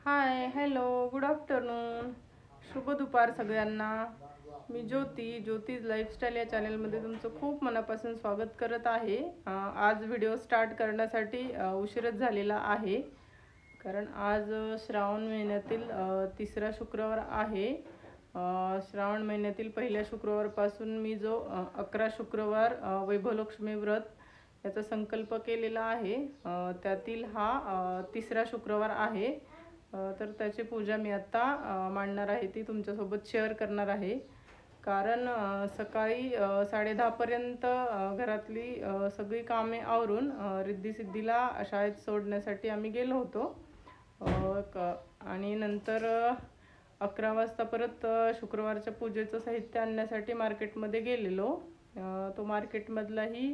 Hi hello good afternoon, शुभ दुपार सगळ्यांना। मी ज्योतीज लाईफस्टाईल या चॅनलमध्ये तुमचं खूप मनापासून स्वागत करत आहे। आज व्हिडिओ स्टार्ट करण्यासाठी उशीरच झालेला आहे, कारण आज श्रावण महिन्यातील तिसरा शुक्रवार आहे। श्रावण महिन्यातील पहिल्या शुक्रवारपासून मी जो 11 शुक्रवार वैभवलक्ष्मी व्रत याचा संकल्प केलेला आहे, त्यातील हा तिसरा शुक्रवार आहे। तर त्याची पूजा मी आता मांडणार आहे, ती तुमच्यासोबत शेअर करणार आहे। कारण सकाळी 10:30 पर्यंत घरातली सगळी कामे आवरून रिद्धी सिद्धीला शाळेत सोडण्यासाठी आम्ही गेलो होतो, आणि नंतर 11 वाजता परत शुक्रवारच्या पूजेचं साहित्य आणण्यासाठी मार्केटमध्ये गेलेलो। तो मार्केटमधलाही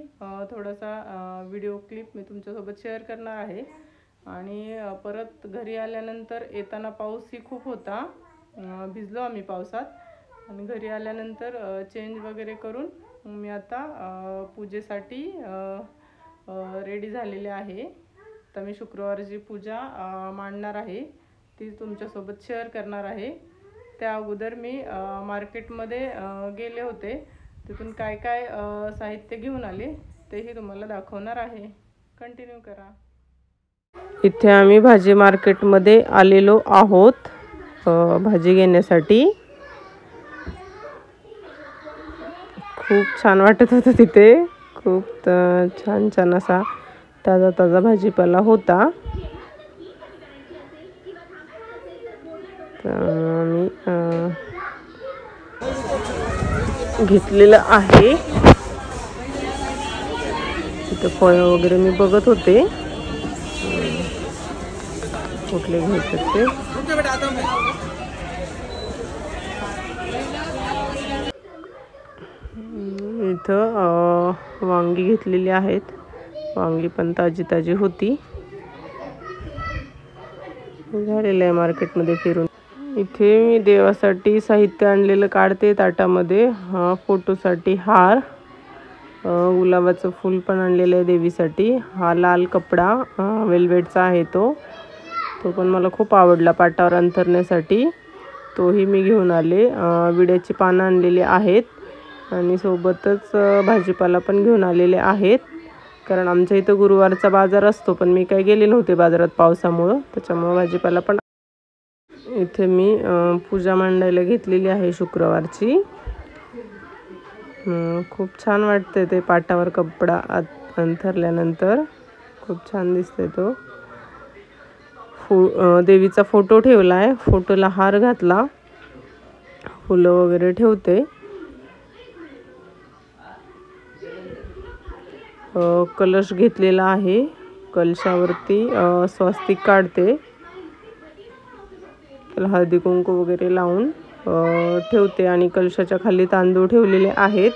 थोडासा व्हिडिओ क्लिप मी तुमच्यासोबत शेअर करणार आहे। आणि परत घरी आल्यानंतर येताना पाऊसही खूप होता, भिजलो आम्ही पावसात। आणि घरी आल्यानंतर चेंज वगैरे करून मी आता पूजेसाठी रेडी झालेले आहे। तर मी शुक्रवारची पूजा मांडणार आहे, ती तुमच्यासोबत शेअर करणार आहे। त्या अगोदर मी मार्केटमध्ये गेले होते, तिथून काय काय साहित्य घेऊन आले तेही तुम्हाला दाखवणार आहे। कंटिन्यू करा। इथे आम्ही भाजी मार्केटमध्ये आलेलो आहोत भाजी घेण्यासाठी। खूप छान वाटत होतं तिथे, खूप छान असा ताजा भाजीपाला होता। आम्ही घेतलेलं आहे। तिथे फळं वगैरे मी बघत होते, कुठले घ्यायचे ते। इथं वांगी घेतलेली आहेत, वांगी पण ताजी होती। झालेलं आहे मार्केटमध्ये फिरून। इथे मी देवासाठी साहित्य आणलेलं काढते ताटामध्ये। फोटोसाठी हार, गुलाबाचं फूल पण आणलेलं आहे देवीसाठी। हा लाल कपडा वेल्वेटचा आहे, तो पण मला खूप आवडला पाटावर अंथरण्यासाठी, तोही मी घेऊन आले। विड्याची पानं आणलेली आहेत आणि सोबतच भाजीपाला पण घेऊन आलेले आहेत, कारण आमच्या इथं गुरुवारचा बाजार असतो, पण मी काही गेले नव्हते बाजारात पावसामुळं, त्याच्यामुळं भाजीपाला पण। इथे मी पूजा मांडायला घेतलेली आहे शुक्रवारची। खूप छान वाटते ते पाटावर कपडा अंथरल्यानंतर, खूप छान दिसते तो। देवीचा फोटो ठेवला आहे, फोटोला हार घातला, फुलं वगैरे ठेवते। कलश घेतलेला आहे, कलशावरती स्वस्तिक काढते, त्याला हळदी कुंकू वगैरे लावून ठेवते। आणि कलशाच्या खाली तांदूळ ठेवलेले आहेत,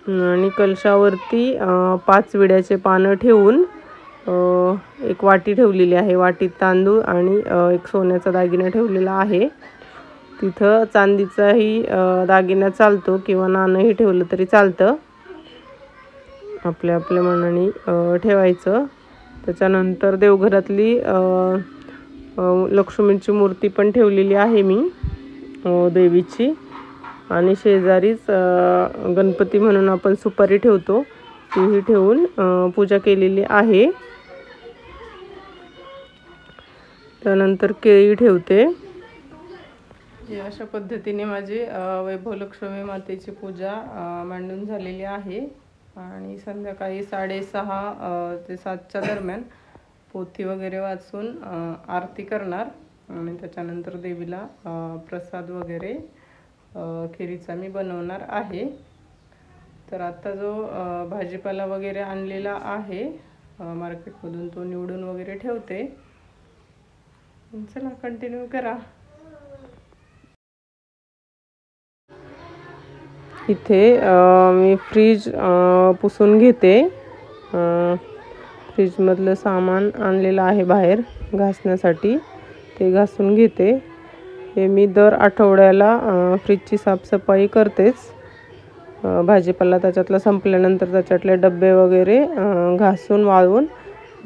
आणि कलशावरती 5 विड्याचे पानं ठेवून एक वाटी ठेवलेली आहे, वाटीत तांदूळ आणि एक सोन्याचा दागिना ठेवलेला आहे। तिथं चांदीचाही दागिना चालतो किंवा नाणंही ठेवलं तरी चालतं, आपल्या मनाने ठेवायचं। त्याच्यानंतर देवघरातली लक्ष्मीची मूर्ती पण ठेवलेली आहे मी देवीची, आणि शेजारीच गणपती म्हणून आपण सुपारी ठेवतो, तीही ठेवून पूजा केलेली आहे। त्यानंतर केळी ठेवते। अशा पद्धतीने माझी वैभवलक्ष्मी मातेची पूजा मांडून झालेली आहे। आणि संध्याकाळी 6:30 ते 7च्या दरम्यान पोथी वगैरे वाचून आरती करणार, आणि त्याच्यानंतर देवीला प्रसाद वगैरे खिरीचा मी बनवणार आहे। तर आता जो भाजीपाला वगैरे आणलेला आहे मार्केटमधून, तो निवडून वगैरे ठेवते। चला कंटिन्यू करा। इथे मी फ्रीज पुसून घेते, फ्रीजमधलं सामान आणलेलं आहे बाहेर घासण्यासाठी, ते घासून घेते। हे मी दर आठवड्याला फ्रीजची साफसफाई करतेच। भाजीपाला त्याच्यातला संपल्यानंतर त्याच्यातले डब्बे वगैरे घासून वाळवून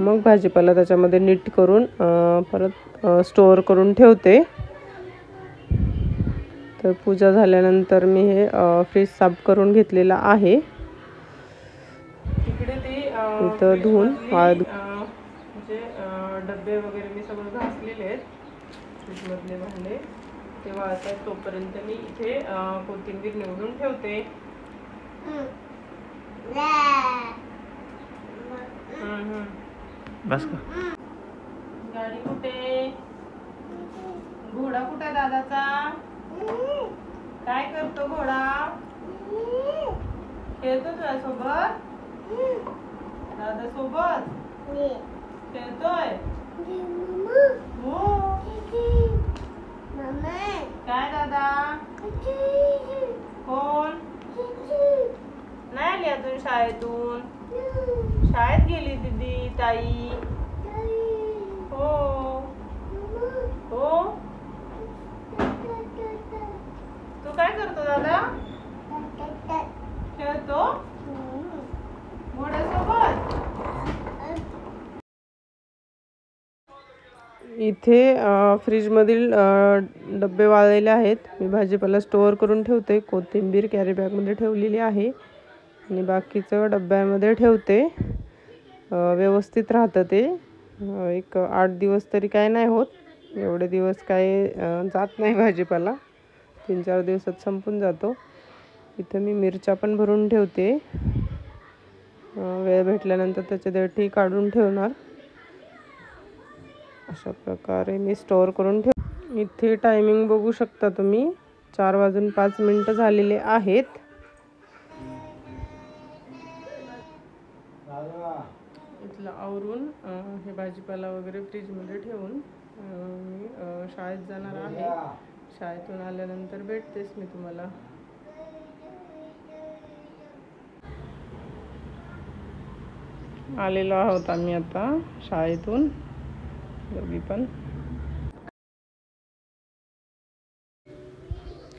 मग भाजीपाला त्याच्यामध्ये नीट करून परत स्टोअर करून ठेवते. तर पूजा झाल्यानंतर मी हे फ्रीज साफ करून घेतलेला आहे. तिकडे ते इथं धुवून म्हणजे डबे वगैरे मी सगळं घासलेले आहेत. फ्रीजमधले भांडे ते वाळतात, तोपर्यंत मी इथे कोथिंबीर निवडून ठेवते. बस का? गाडी कुठे? घोडा कुठे दादाचा? काय करतो घोडा? खेळतो तुझ्या सोबत? दादा सोबत खेळतोय? हो. काय दादा? कोण? नाही आली अजून शाळेतून? शाळेत गेली दीदी ताई? हो हो. तू काय करतो दादा? खेळतो घोड्यासोबत? इथे फ्रीजमधील डब्बे वाळलेले आहेत. मी भाजीपाला स्टोअर करून ठेवते. कोथिंबीर कॅरी बॅगमध्ये ठेवलेली आहे आणि बाकीचं डब्यामध्ये ठेवते. व्यवस्थित राहतं ते. एक 8 दिवस तरी काय नाही होत. एवढे दिवस काय जात नाही भाजीपाला. 3-4 दिवसात संपून जातो. इथं मी मिरच्या पण भरून ठेवते. वेळ भेटल्यानंतर त्याचे देठी काढून ठेवणार. अशा प्रकारे मी स्टोअर करून ठेव. इथे टायमिंग बघू शकता तुम्ही. 4:05 झालेले आहेत. इथलं आवरून हे भाजीपाला वगैरे फ्रीजमध्ये ठेवून मी शाळेत जाणार आहे. शाळेतून आल्यानंतर भेटतेच मी तुम्हाला. आलेलो आहोत आम्ही आता शाळेतून दोघी पण.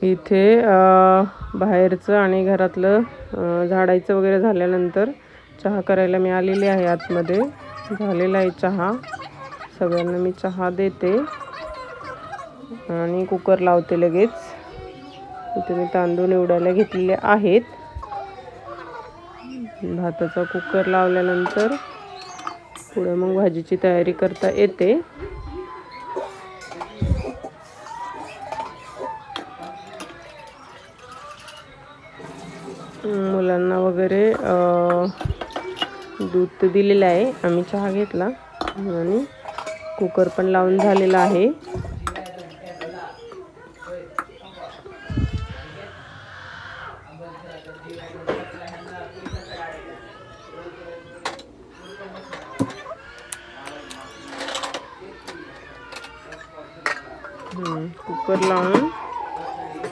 इथे बाहेरचं आणि घरातलं झाडायचं वगैरे झाल्यानंतर चहा करायला मी आलेली आहे आतमध्ये. झालेला आहे चहा. सगळ्यांना मी चहा देते आणि कुकर लावते लगेच. इथे मी तांदूळ निवडायला घेतलेले आहेत. भाताचा कुकर लावल्यानंतर पुढे मग भाजीची तयारी करता येते. मुलांना वगैरे दूध दिलेलं आहे. आम्ही चहा घेतला आणि कुकर पण लावून झालेला आहे. कुकर लावून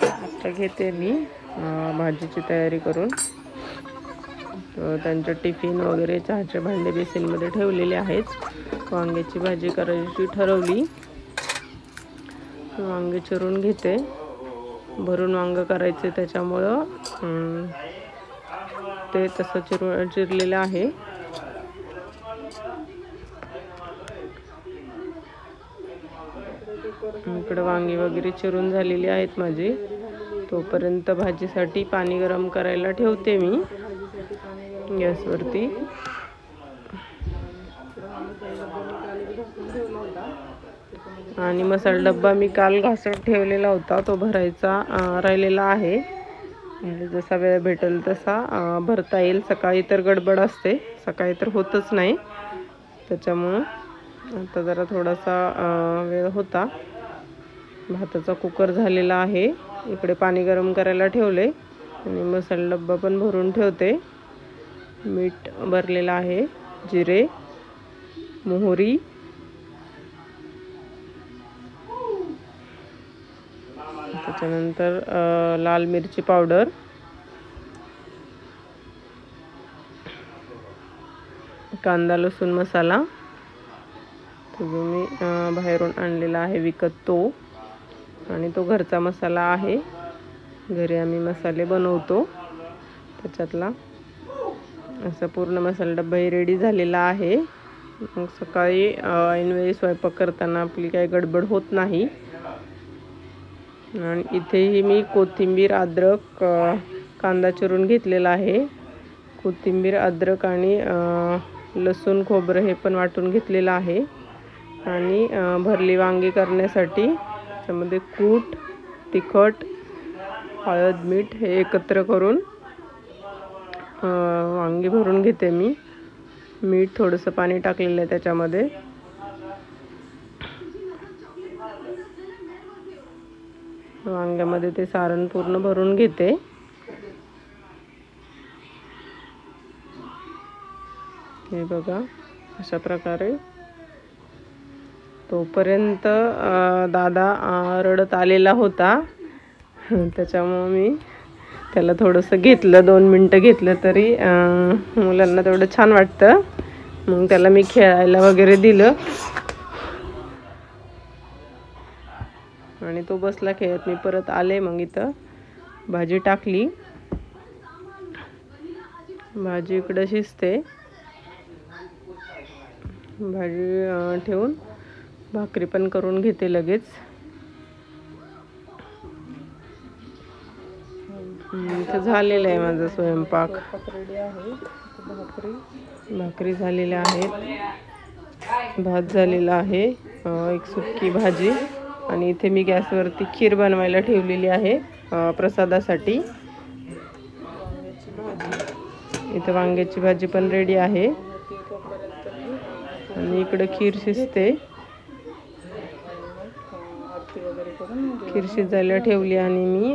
आता घेते मी भाजीची तयारी करून. तर त्यांचं टिफिन वगैरे चहाचे भांडे बेसिनमध्ये ठेवलेले आहेत. वांग्याची भाजी करायची ठरवली. वांगे चिरून घेते. भरून वांगं करायचे त्याच्यामुळं ते तसं चिरलेलं आहे. इकडे वांगी वगैरे चिरून झालेली आहेत माझी. तोपर्यंत भाजीसाठी पाणी गरम करायला ठेवते मी गॅसवरती. आणि मसाला डब्बा मी काल घासून ठेवलेला होता, तो भरायचा राहिलेला आहे. म्हणजे जसा वेळ भेटेल तसा भरता येईल. सकाळी तर गडबड असते, सकाळी तर होतच नाही. त्याच्यामुळं आता जरा थोडासा वेळ होता. भाताचा कुकर झालेला आहे. इकडे पाणी गरम करायला ठेवले आणि मसाला डब्बा पण भरून ठेवते. मीठ भरलेलं आहे, जिरे, मोहरी, त्याच्यानंतर लाल मिरची पावडर, कांदा लसूण मसाला तो मी बाहेरून आणलेला आहे विकत तो. आणि तो घरचा मसाला आहे. घरी आम्ही मसाले बनवतो त्याच्यातला. असा पूर्ण मसाला डब्बाही रेडी झालेला आहे. मग सकाळी ऐनवेळी स्वयंपाक करताना आपली काही गडबड होत नाही. आणि इथेही मी कोथिंबीर, अद्रक, कांदा चिरून घेतलेला आहे. कोथिंबीर, अद्रक आणि लसूण, खोबरं हे पण वाटून घेतलेलं आहे. आणि भरली वांगी करण्यासाठी त्यामध्ये कूट, तिखट, हळद, मीठ हे एकत्र करून वांगी भरून घेते मी. मीठ, थोडंसं पाणी टाकलेलं आहे त्याच्यामध्ये. वांग्यामध्ये ते सारण पूर्ण भरून घेते. हे बघा, अशा प्रकारे. तोपर्यंत दादा रडत आलेला होता, त्याच्यामुळे मी त्याला थोडंसं घेतलं, 2 मिनटं घेतलं तरी मुलांना तेवढं छान वाटतं. मग त्याला मी खेळायला वगैरे दिलं आणि तो बसला खेळत. मी परत आले, मग इथं भाजी टाकली. भाजी इकडं शिजते. भाजी ठेवून भाकरी पण करून घेते लगेच. इथं झालेलं आहे माझा स्वयंपाक. रेडी आहे. भाकरी झालेल्या आहेत, भात झालेला आहे, एक सुक्की भाजी. आणि इथे मी गॅसवरती खीर बनवायला ठेवलेली आहे प्रसादासाठी. इथे वांग्याची भाजी पण रेडी आहे आणि इकडे खीर शिजते. खीर शिजायला ठेवली आणि मी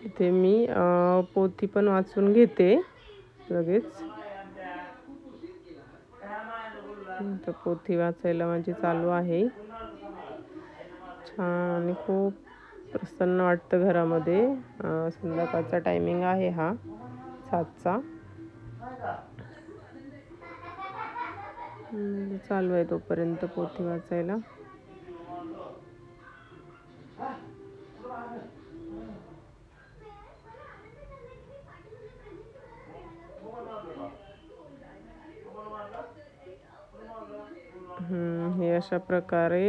इथे मी पोथी पण वाचून घेते लगेच. तर पोथी वाचायला माझी चालू आहे. छान आणि खूप प्रसन्न वाटतं घरामध्ये. संध्याकाळचा टायमिंग आहे हा 7चा. चालू आहे तोपर्यंत पोथी वाचायला. हे अशा प्रकारे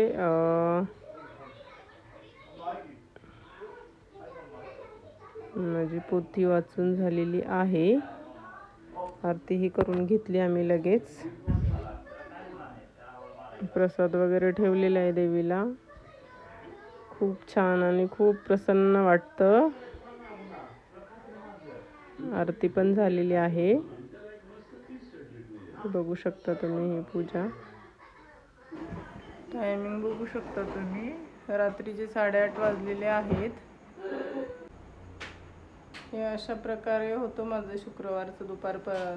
माझी पोथी वाचून झालेली आहे. आरतीही करून घेतली आम्ही लगेच. प्रसाद वगैरे ठेवलेला आहे देवीला. खूप छान आणि खूप प्रसन्न वाटतं. आरती पण झालेली आहे, बघू शकता तुम्ही. ही पूजा टायमिंग बघू शकता तुम्ही. रात्रीचे 8:30 वाजलेले आहेत. हे अशा प्रकारे होतं माझं शुक्रवारचं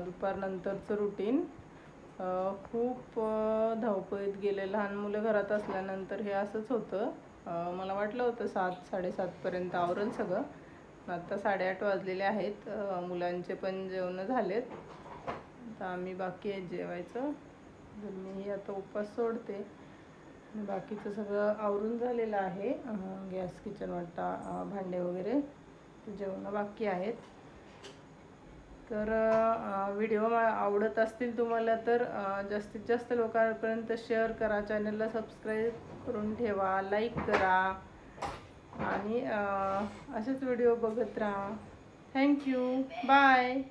दुपारनंतरचं रुटीन. खूप धावपळीत गेले. लहान मुलं घरात असल्यानंतर हे असंच होतं. मला वाटलं होतं 7-7:30पर्यंत आवरेल सगळं. आता 8:30 वाजलेले आहेत. मुलांचे पण जेवण झालेत. आता आम्ही बाकी आहे जेवायचं. तर मी आता उपवास सोडते. बाकीचं सगळं आवरून झालेलं आहे. गॅस, किचन वाटा, भांडे वगैरे जेवण बाकी आहेत. तर व्हिडिओ आवडत असतील तुम्हाला तर जास्तीत जास्त लोकांपर्यंत शेअर करा. चॅनलला सबस्क्राईब करून ठेवा, लाईक करा आणि असेच व्हिडिओ बघत राहा. थँक्यू. बाय.